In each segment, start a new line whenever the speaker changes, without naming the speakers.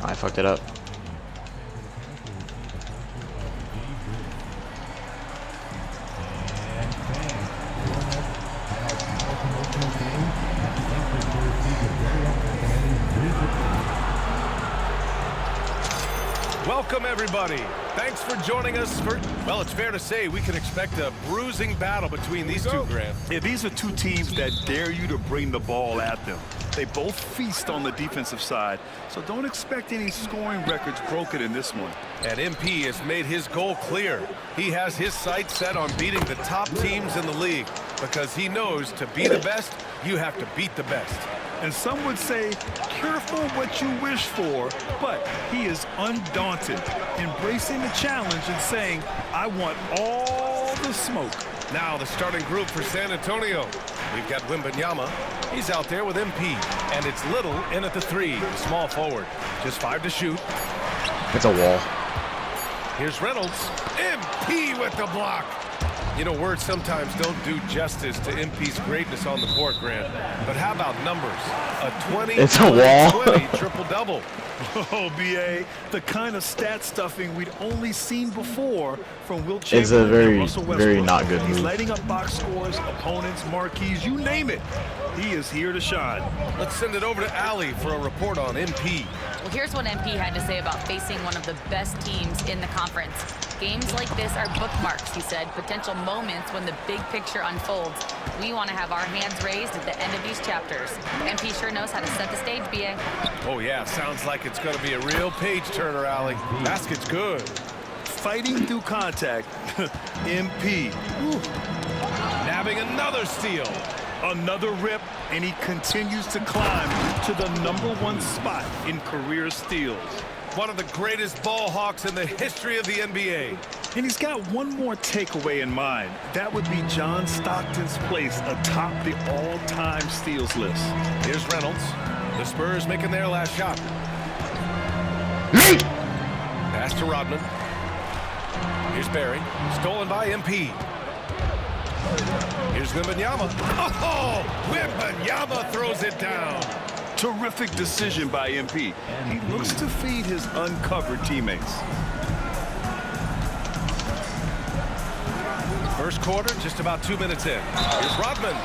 I fucked it up.
Welcome, everybody. Thanks for joining us for, well, it's fair to say we can expect a bruising battle between these two, Grant.
Yeah, these are two teams that dare you to bring the ball at them. They both feast on the defensive side, so don't expect any scoring records broken in this one.
And MP has made his goal clear. He has his sights set on beating the top teams in the league because he knows to be the best, you have to beat the best.
And some would say, careful what you wish for, but he is undaunted, embracing the challenge and saying, I want all the smoke.
Now the starting group for San Antonio. We've got Wembanyama. He's out there with MP. And it's Little in at the 3, small forward. Just 5 to shoot.
It's a wall.
Here's Reynolds. MP with the block. You know, words sometimes don't do justice to MP's greatness on the court, Grant. But how about numbers? A 20,
it's a wall.
20 triple-double.
Oh, B.A., the kind of stat stuffing we'd only seen before from Wilt Chamberlain
It's a very,
Russell Westbrook.
very not good
He's
move.
lighting up box scores, opponents, marquees, you name it. He is here to shine.
Let's send it over to Allie for a report on MP.
Well, here's what MP had to say about facing one of the best teams in the conference. Games like this are bookmarks, he said, potential moments when the big picture unfolds. We want to have our hands raised at the end of these chapters. MP sure knows how to set the stage, BA.
Oh, yeah, sounds like it's going to be a real page-turner, Allie. Basket's good.
Fighting through contact, MP. Whew.
Nabbing another steal.
Another rip, and he continues to climb to the #1 spot in career steals.
One of the greatest ball hawks in the history of the NBA.
And he's got one more takeaway in mind. That would be John Stockton's place atop the all-time steals list.
Here's Reynolds. The Spurs making their last shot. Pass to Rodman. Here's Barry. Stolen by MP. Here's Wembanyama. Oh, Wembanyama throws it down.
Terrific decision by MP. He looks to feed his uncovered teammates.
First quarter, just about 2 minutes in. Here's Rodman.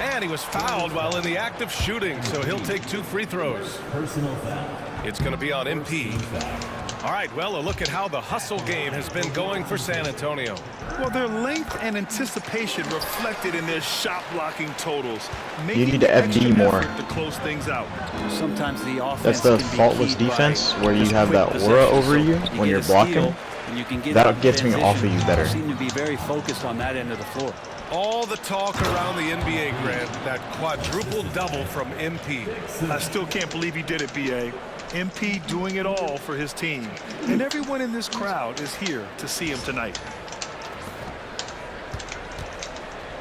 And he was fouled while in the act of shooting, so he'll take 2 free throws. It's going to be on MP. All right, well, a look at how the hustle game has been going for San Antonio.
Well, their length and anticipation reflected in their shot-blocking totals.
You need to FD more.
To close things out.
Sometimes the offense
That's the
can be
faultless
keyed
defense
by
where you
just
have
quick
that aura
possession.
over you
So
when you're
get a steal,
blocking.
and you can get
That
out in
gets me off of
transition.
you better.
You seem to be very focused on that end of the floor.
All the talk around the NBA, Grant, that quadruple double from MP.
I still can't believe he did it, B.A. MP doing it all for his team. And everyone in this crowd is here to see him tonight.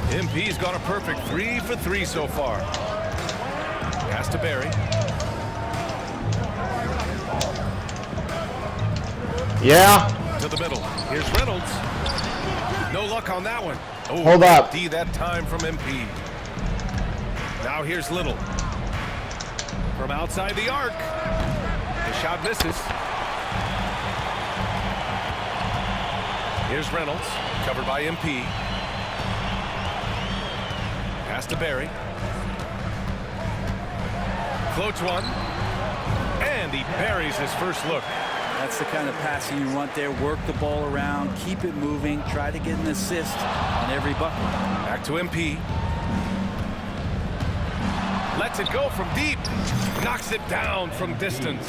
MP's got a perfect 3 for 3 so far. Pass to Barry.
Yeah.
To the middle. Here's Reynolds. No luck on that one. Oh,
Hold up.
D that time from MP. Now here's Little. From outside the arc. The shot misses. Here's Reynolds. Covered by MP. Pass to Barry. Floats one. And he buries his first look.
That's the kind of passing you want there. Work the ball around, keep it moving, try to get an assist on every bucket.
Back to MP. Lets it go from deep. Knocks it down from distance.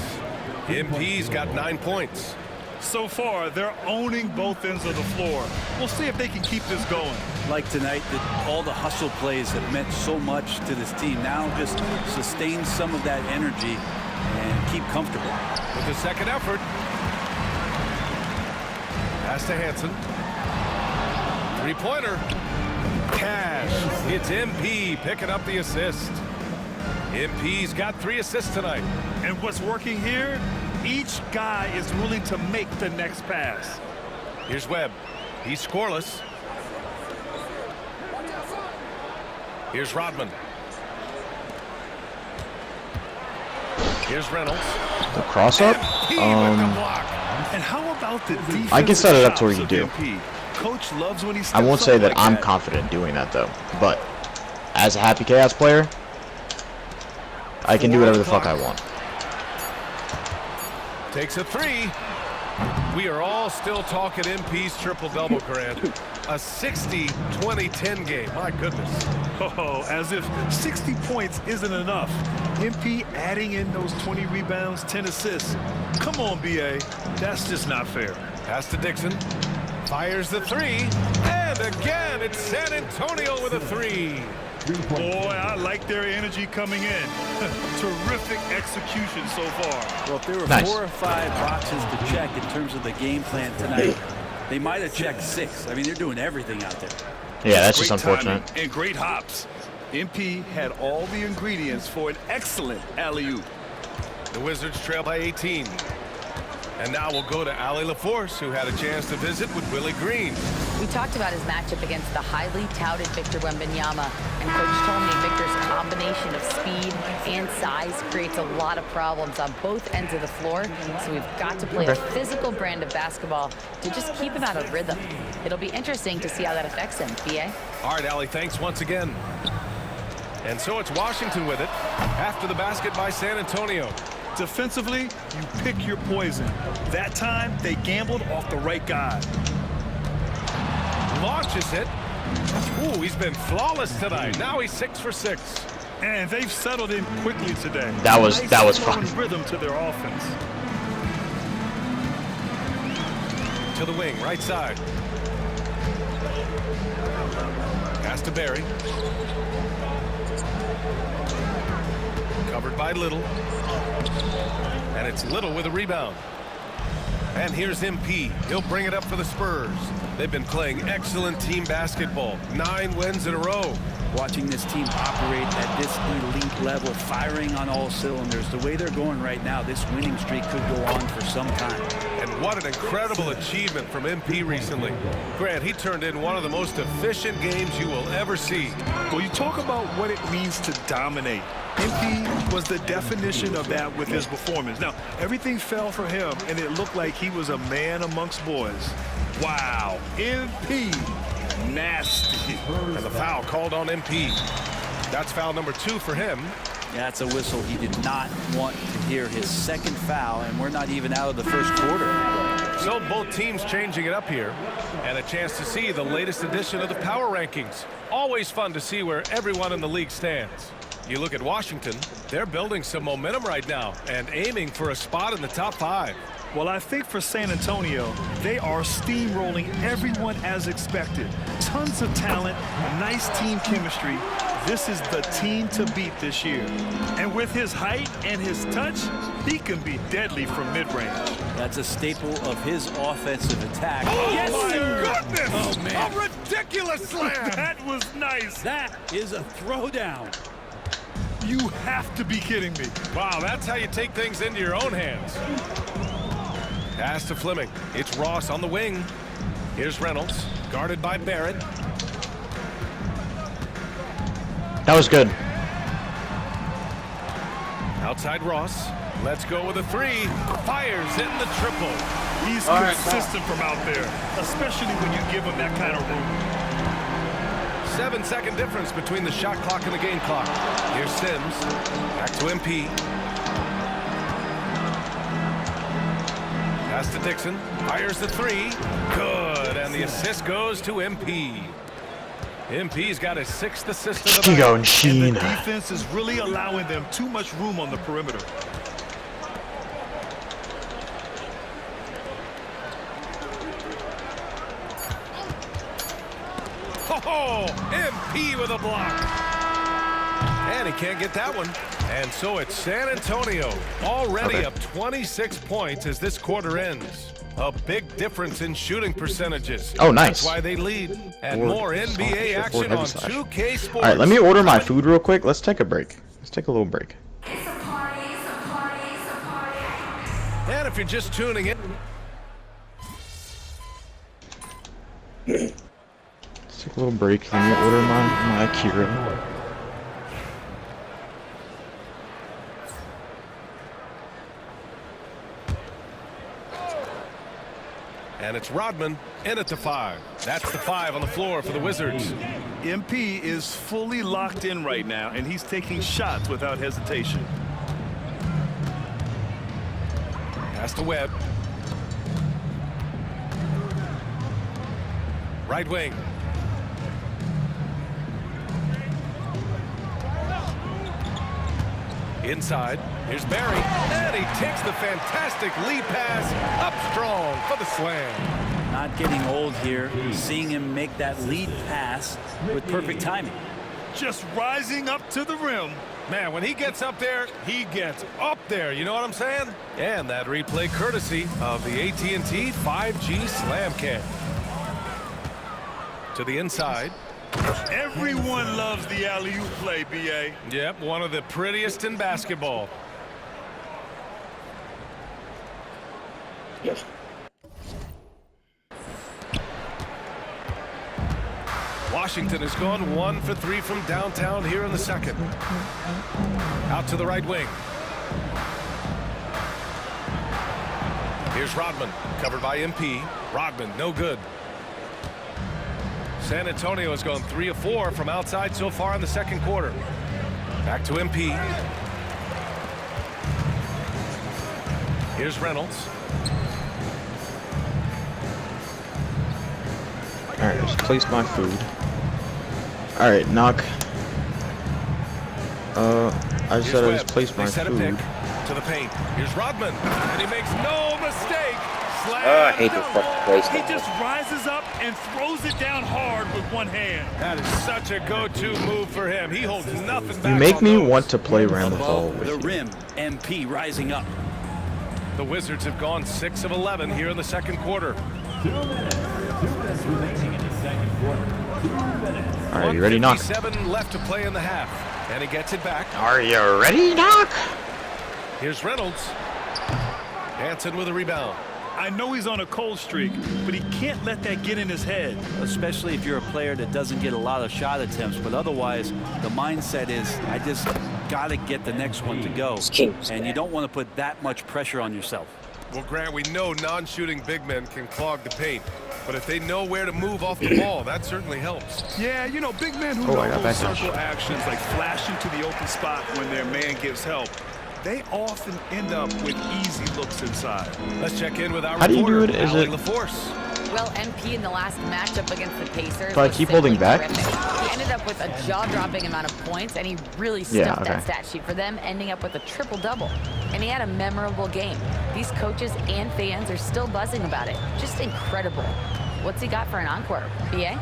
MP's got 9 points.
So far, they're owning both ends of the floor. We'll see if they can keep this going.
Like tonight, all the hustle plays have meant so much to this team. Now just sustain some of that energy and keep comfortable.
With the second effort. Pass to Hansen. Three-pointer. Cash. It's MP picking up the assist. MP's got 3 assists tonight.
And what's working here? Each guy is willing to make the next pass.
Here's Webb. He's scoreless. Here's Rodman. Here's Reynolds.
The cross up?
He with the block.
And how about the defense?
I can set it up to where you do.
Coach loves when he
I won't
steps
say
up
that
like
I'm confident doing that though, but as a Happy Chaos player, I can do whatever the fuck I want.
Takes a three. We are all still talking MP's triple-double, Grant. A 60-20-10 game. My goodness.
Oh, as if 60 points isn't enough. MP adding in those 20 rebounds, 10 assists. Come on, BA. That's just not fair.
Pass to Dixon. Fires the three. And again, it's San Antonio with a three.
Boy, I like their energy coming in. Terrific execution so far.
Well, if there were
Nice.
4 or 5 boxes to check in terms of the game plan tonight, they might have checked 6. I mean, they're doing everything out there.
Yeah, that's
Great
just unfortunate.
timing and great hops. MP had all the ingredients for an excellent alley-oop.
The Wizards trail by 18. And now we'll go to Ali LaForce, who had a chance to visit with Willie Green.
We talked about his matchup against the highly touted Victor Wembanyama, and Coach told me Victor's combination of speed and size creates a lot of problems on both ends of the floor, so we've got to play a physical brand of basketball to just keep him out of rhythm. It'll be interesting to see how that affects him, BA.
All right, Ali, thanks once again. And so it's Washington with it after the basket by San Antonio.
Defensively, you pick your poison. That time, they gambled off the right guy.
Launches it. Ooh, he's been flawless tonight. Now he's 6 for 6.
And they've settled in quickly today.
That was
flowing
fun.
Rhythm to their offense.
To the wing, right side. Pass to Barry. Covered by Little. And it's Little with a rebound. And here's MP. He'll bring it up for the Spurs. They've been playing excellent team basketball. 9 wins in a row.
Watching this team operate at this elite level, firing on all cylinders, the way they're going right now, this winning streak could go on for some time.
And what an incredible achievement from MP recently. Grant, he turned in one of the most efficient games you will ever see.
Well, you talk about what it means to dominate. MP was the definition of that with his performance. Now, everything fell for him, and it looked like he was a man amongst boys. Wow, MP, nasty.
And the foul called on MP. That's foul number 2 for him.
That's a whistle he did not want to hear. His second foul, and we're not even out of the first quarter.
So both teams changing it up here. And a chance to see the latest edition of the power rankings. Always fun to see where everyone in the league stands. You look at Washington, they're building some momentum right now and aiming for a spot in the top 5.
Well, I think for San Antonio, they are steamrolling everyone as expected. Tons of talent, nice team chemistry. This is the team to beat this year. And with his height and his touch, he can be deadly from mid-range.
That's a staple of his offensive attack.
Oh,
yes,
my
sir!
goodness!
Oh, man.
A ridiculous slam!
That was nice.
That is a throwdown.
You have to be kidding me.
Wow, that's how you take things into your own hands. Pass to Fleming. It's Ross on the wing. Here's Reynolds, guarded by Barrett.
That was good.
Outside Ross. Let's go with a 3. Fires in the triple.
He's consistent from out there, especially when you give him that kind of room.
7-second difference between the shot clock and the game clock. Here's Sims. Back to MP. Pass to Dixon. Fires the 3. Good. And the assist goes to MP. MP's got his 6th assist of the
Keep
night.
going,
And
Sheen.
the defense is really allowing them too much room on the perimeter.
Oh, MP with a block. And he can't get that one. And so it's San Antonio already up 26 points as this quarter ends. A big difference in shooting percentages.
Oh, nice.
That's why they lead. And
Forward
more NBA
slash,
action
forward
on
heavy slash.
2K Sports.
All right, let me order my food real quick. Let's take a break. Let's take a little break.
And if you're just tuning in,
Let's take a little break. Let me order my MyCAREER.
And it's Rodman in at the 5. That's the 5 on the floor for the Wizards.
MP is fully locked in right now, and he's taking shots without hesitation.
Pass to Webb. Right wing. Inside. Here's Barry. And he takes the fantastic lead pass up strong for the slam.
Not getting old here. Seeing him make that lead pass with perfect timing.
Just rising up to the rim.
Man, when he gets up there, he gets up there. You know what I'm saying? And that replay courtesy of the AT&T 5G Slam Cam. To the inside.
Everyone loves the alley-oop play, B.A.
Yep, one of the prettiest in basketball.
Yes.
Washington has gone 1 for 3 from downtown here in the second. Out to the right wing. Here's Rodman, covered by MP. Rodman, no good. San Antonio has gone 3 of 4 from outside so far in the second quarter. Back to MP. Here's Reynolds.
Alright, just place my food. Alright, knock. I just said I just placed my
Set a
food.
pick to the paint. Here's Rodman, and he makes no mistake.
I hate this fucking place.
He just rises up and throws it down hard with one hand.
That is such a go-to move for him. He holds nothing back.
You make
on
me
those.
want to play around the ball
Above
with
the
you.
rim, MP rising up.
The Wizards have gone 6 of 11 here in the second quarter.
2 minutes. 2 minutes remaining in the second quarter.
Alright, you ready, knock?
1:57 left to play in the half. And he gets it back.
Are you ready, knock?
Here's Reynolds. Hanson with a rebound.
I know he's on a cold streak, but he can't let that get in his head.
Especially if you're a player that doesn't get a lot of shot attempts, but otherwise the mindset is I just got to get the next one to go, and you don't want to put that much pressure on yourself.
Well, Grant, we know non-shooting big men can clog the paint, but if they know where to move off the ball, that certainly helps.
Yeah, you know, big men who
I
know
got
those
backlash.
circle actions like flashing to the open spot when their man gives help, they often end up with easy looks inside.
Let's check in with our
How do you do
reporter,
it? Is
Allie
it-
LaForce.
Well, MP in the last matchup against the Pacers
Do I
was
keep
simply
holding back?
terrific. He ended up with a jaw-dropping amount of points, and he really
Yeah,
stuffed
okay.
that stat sheet for them, ending up with a triple-double. And he had a memorable game. These coaches and fans are still buzzing about it. Just incredible. What's he got for an encore, BA?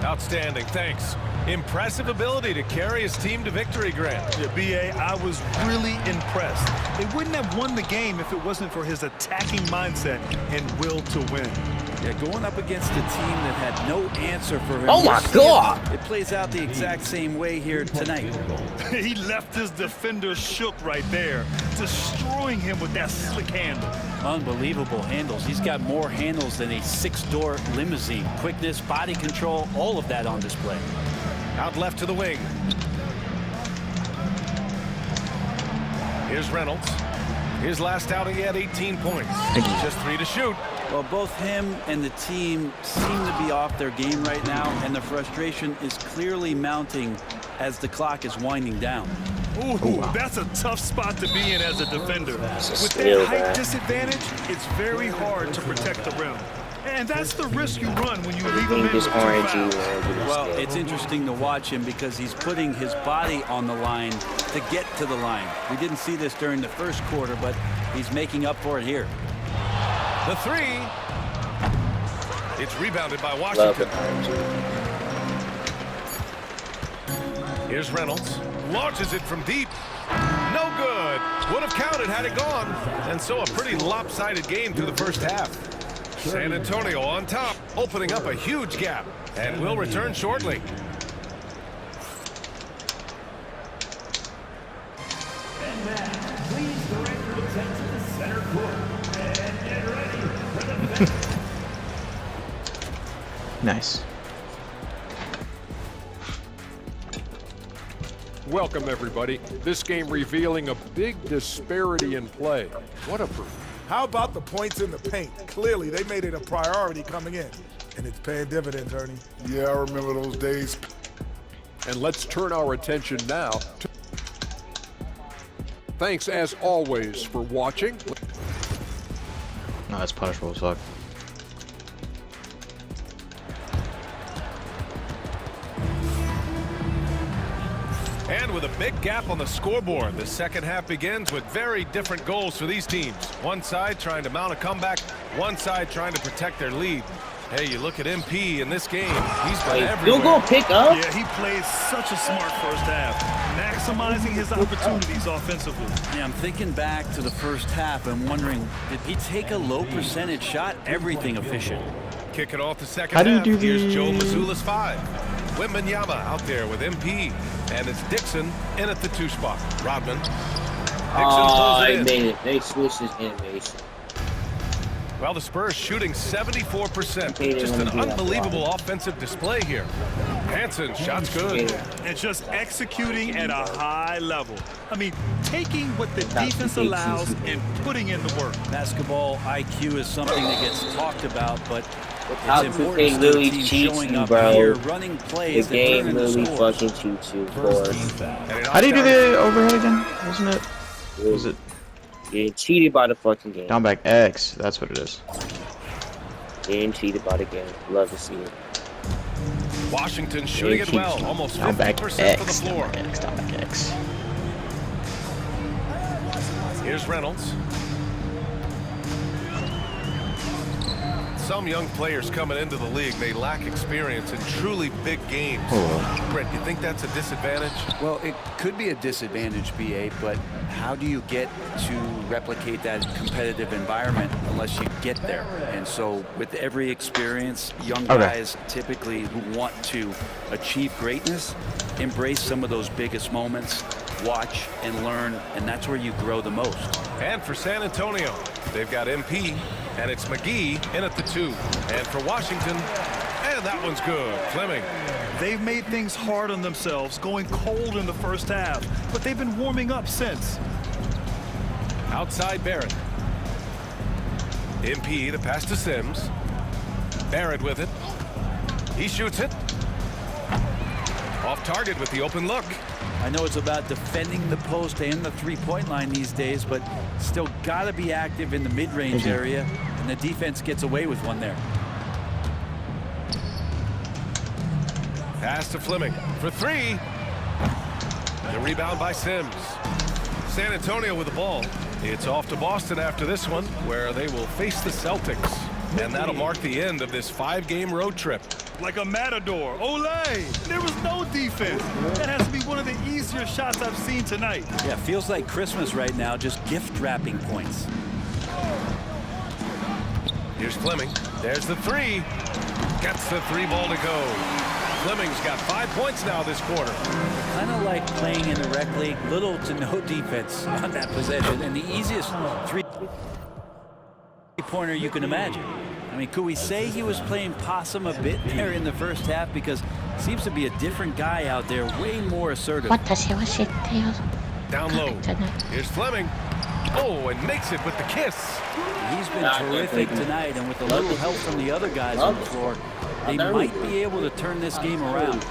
Outstanding, thanks. Impressive ability to carry his team to victory, Grant.
Yeah, B.A., I was really impressed. They wouldn't have won the game if it wasn't for his attacking mindset and will to win.
Yeah, going up against a team that had no answer for him.
Oh my God!
It plays out the exact same way here tonight.
He left his defender shook right there, destroying him with that slick handle.
Unbelievable handles. He's got more handles than a 6-door limousine. Quickness, body control, all of that on display.
Out left to the wing. Here's Reynolds. His last outing, he had 18 points. Just 3 to shoot.
Well, both him and the team seem to be off their game right now, and the frustration is clearly mounting as the clock is winding down.
Ooh, that's a tough spot to be in as a defender. With
steal,
that height
man.
disadvantage, it's very hard to protect the rim. And that's the risk you run when you leave him in
Think
with
this
two
orangey,
fouls.
man.
Well, it's interesting to watch him because he's putting his body on the line to get to the line. We didn't see this during the first quarter, but he's making up for it here.
The 3. It's rebounded by
Love
Washington.
it.
Here's Reynolds. Launches it from deep. No good. Would have counted had it gone. And so a pretty lopsided game through the first half. San Antonio on top, opening up a huge gap. And will return shortly.
And now, please direct your attention to center court. And get ready for the finish.
Nice.
Welcome, everybody. This game revealing a big disparity in play. What a How about the points in the paint? Clearly, they made it a priority coming in. And it's paying dividends, Ernie.
Yeah, I remember those days.
And let's turn our attention now to... Thanks, as always, for watching.
No, that's punishable as fuck.
And with a big gap on the scoreboard, the second half begins with very different goals for these teams. One side trying to mount a comeback, one side trying to protect their lead. Hey, you look at MP in this game, he's been everywhere.
You'll go pick up?
Yeah, he plays such a smart first half, maximizing his opportunities offensively.
Yeah, I'm thinking back to the first half and wondering, did he take a low percentage shot? Everything efficient.
Kicking off the second
How do you
half,
do the...
here's Joe Mazzulla's 5. Wembanyama out there with MP. And it's Dixon in at the 2 spot. Rodman. Dixon pulls it in.
Made it. They switched his animation.
Well, the Spurs shooting 74%. Just an unbelievable offensive display here. Hansen, shot's good.
And just executing at a high level. I mean, taking what the defense allows and putting in the work.
Basketball IQ is something that gets talked about, but
How
it's
the
important
game
to the
really
team
cheats
showing
you,
up
bro.
here, running plays
The
that turn
game
into
really
scores.
fucking cheats you, of course.
How do you do the overhead again? Wasn't it? Was it
Getting cheated by the fucking game.
down back X? That's what it is.
Getting cheated by the game. Love to see it.
Washington shooting it well. Almost
Down back
50% from the
X.
floor.
Down back X.
Here's Reynolds. Some young players coming into the league, they lack experience in truly big games. Brett, you think that's a disadvantage?
Well, it could be a disadvantage, BA, but how do you get to replicate that competitive environment unless you get there? And so with every experience, young guys typically who want to achieve greatness, embrace some of those biggest moments, watch and learn, and that's where you grow the most.
And for San Antonio, they've got MP, and it's McGee in at the 2. And for Washington, and that one's good. Fleming.
They've made things hard on themselves, going cold in the first half, but they've been warming up since.
Outside Barrett. MP, the pass to Sims. Barrett with it. He shoots it. Off target with the open look.
I know it's about defending the post and the three-point line these days, but still got to be active in the mid-range area, and the defense gets away with one there.
Pass to Fleming for 3. The rebound by Sims. San Antonio with the ball. It's off to Boston after this one, where they will face the Celtics. And that'll mark the end of this 5-game road trip.
Like a matador. Olay! There was no defense. That has to be one of the easier shots I've seen tonight.
Yeah, feels like Christmas right now, just gift wrapping points.
Here's Fleming. There's the 3. Gets the 3 ball to go. Fleming's got 5 points now this quarter.
Kind of like playing in the rec league, little to no defense on that possession, and the easiest three-pointer you can imagine. I mean, could we say he was playing possum a bit there in the first half? Because seems to be a different guy out there, way more assertive.
Down low. Here's Fleming. Oh, and makes it with the kiss.
He's been terrific tonight, and with a little help from the other guys on the floor, they might be able to turn this game around.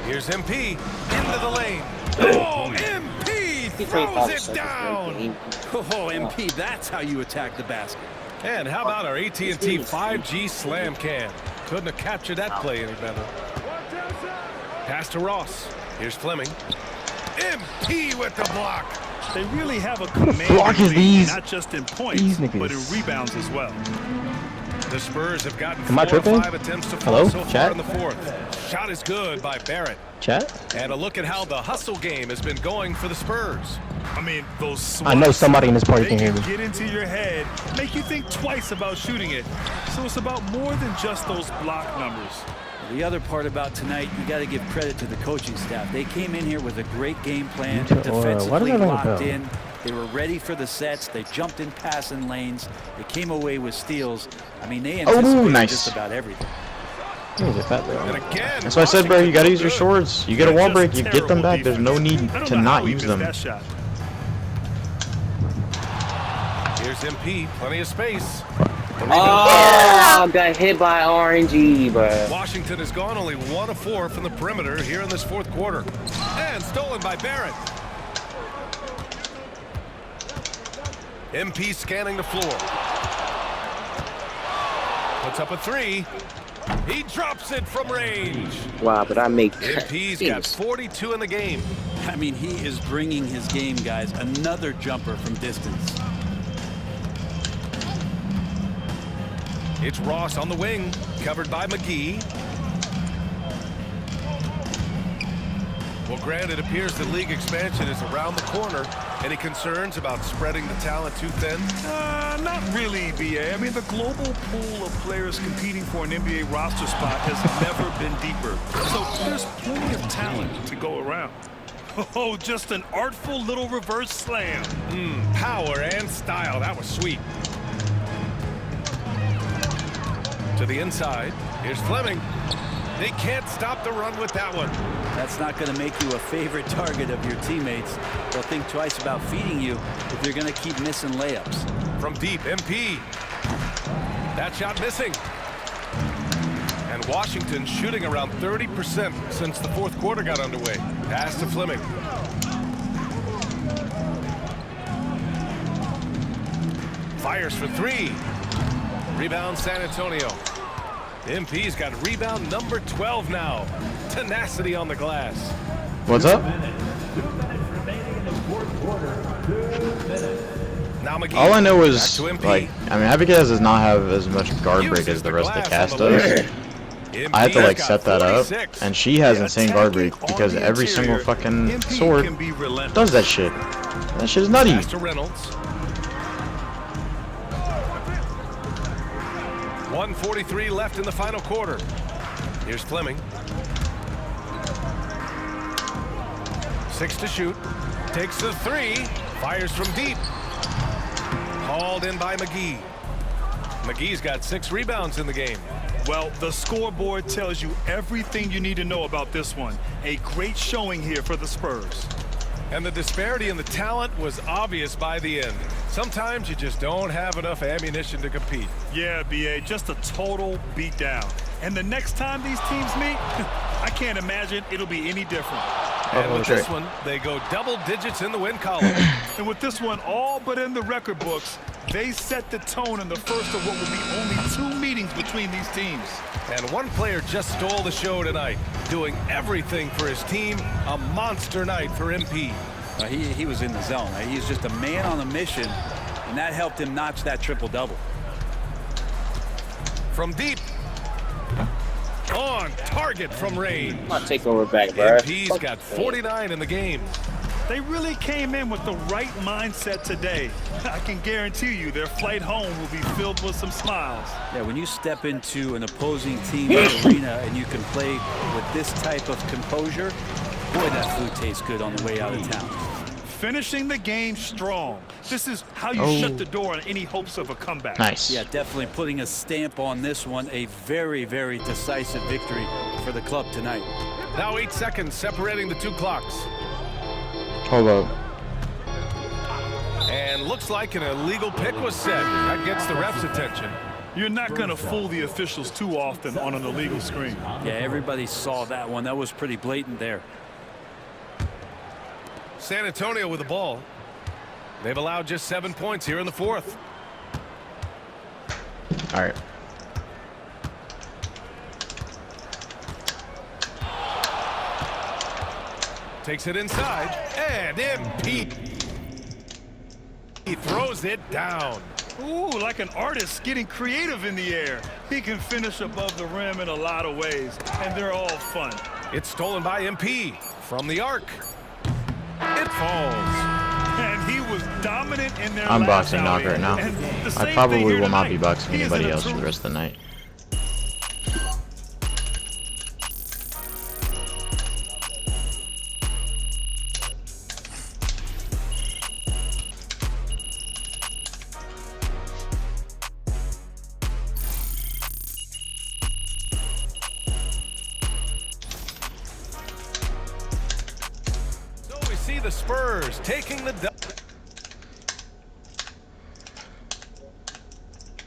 Here's MP into the lane. Oh, MP throws it down.
Oh, MP, that's how you attack the basket.
And how about our AT&T 5G slam cam? Couldn't have captured that play any better. Pass to Ross. Here's Fleming. MP with the block.
They really have a command
block is these?
not just in points, but in rebounds as well.
The Spurs have gotten
Am I
4 or
tripping?
5 attempts to
Hello?
fall so
Chat?
far in the 4th. Shot is good by Barrett.
Chat?
And a look at how the hustle game has been going for the Spurs.
I mean, those swats,
I know somebody in this party
they
can hear
can
me.
get into your head, make you think twice about shooting it. So it's about more than just those block numbers.
The other part about tonight, you got to give credit to the coaching staff. They came in here with a great game plan, defensively locked in. They were ready for the sets. They jumped in passing lanes. They came away with steals. I mean, they anticipated just about everything.
And again,
that's why I said, bro, you gotta use your swords. You get a wall break, you get them back. There's no need to not use them.
Here's MP, plenty of space.
Oh, got hit by RNG, bro.
Washington has gone only 1 of 4 from the perimeter here in this fourth quarter. And stolen by Barrett. MP scanning the floor. Puts up a 3. He drops it from range.
Wow, but I make
MP's got 42 in the game.
I mean, he is bringing his game, guys. Another jumper from distance.
It's Ross on the wing, covered by McGee. Well, Grant, it appears the league expansion is around the corner. Any concerns about spreading the talent too thin?
Not really, BA. I mean, the global pool of players competing for an NBA roster spot has never been deeper. So there's plenty of talent to go around. Oh, just an artful little reverse slam.
Power and style. That was sweet. To the inside. Here's Fleming. They can't stop the run with that one.
That's not going to make you a favorite target of your teammates. They'll think twice about feeding you if you're going to keep missing layups.
From deep, MP. That shot missing. And Washington shooting around 30% since the fourth quarter got underway. Pass to Fleming. Fires for 3. Rebound San Antonio. MP's got rebound number 12 now. Tenacity on the glass.
What's up?
2 minutes remaining in the fourth quarter. 2 minutes.
Now McGee.
All I know is,
Back to MP.
like, I mean, Happy Cast does not have as much guard break as the rest of the cast does. I had to, like, set that up, and she has insane guard break because every single fucking sword does that shit. That shit is nutty.
Pass to Reynolds. 1:43 left in the final quarter. Here's Fleming. 6 to shoot. Takes the 3. Fires from deep. Hauled in by McGee. McGee's got 6 rebounds in the game.
Well, the scoreboard tells you everything you need to know about this one. A great showing here for the Spurs.
And the disparity in the talent was obvious by the end. Sometimes you just don't have enough ammunition to compete.
Yeah, BA, just a total beatdown. And the next time these teams meet, I can't imagine it'll be any different.
And with this one, they go double digits in the win column.
And with this one all but in the record books, they set the tone in the first of what will be only 2 meetings between these teams.
And one player just stole the show tonight, doing everything for his team. A monster night for MP.
He was in the zone. He's just a man on a mission, and that helped him notch that triple-double.
From deep. On target from range.
I'll take over back, bro.
MP's got 49 in the game.
They really came in with the right mindset today. I can guarantee you their flight home will be filled with some smiles.
Yeah, when you step into an opposing team's arena and you can play with this type of composure, boy, that food tastes good on the way out of town.
Finishing the game strong. This is how you shut the door on any hopes of a comeback.
Nice.
Yeah, definitely putting a stamp on this one. A very, very decisive victory for the club tonight.
Now 8 seconds separating the 2 clocks.
Hold up.
And looks like an illegal pick was set. That gets the ref's attention.
You're not going to fool the officials too often on an illegal screen.
Yeah, everybody saw that one. That was pretty blatant there.
San Antonio with the ball. They've allowed just 7 points here in the fourth.
All right.
Takes it inside, and MP. He throws it down.
Ooh, like an artist getting creative in the air. He can finish above the rim in a lot of ways, and they're all fun.
It's stolen by MP from the arc. It falls.
And he was dominant in their
I'm
last
boxing Knock
outing.
right now.
And the
I
same thing
probably
here
will not
tonight.
be boxing
He is
anybody
in a
else for the
true-
rest of the night.
So we see the Spurs taking the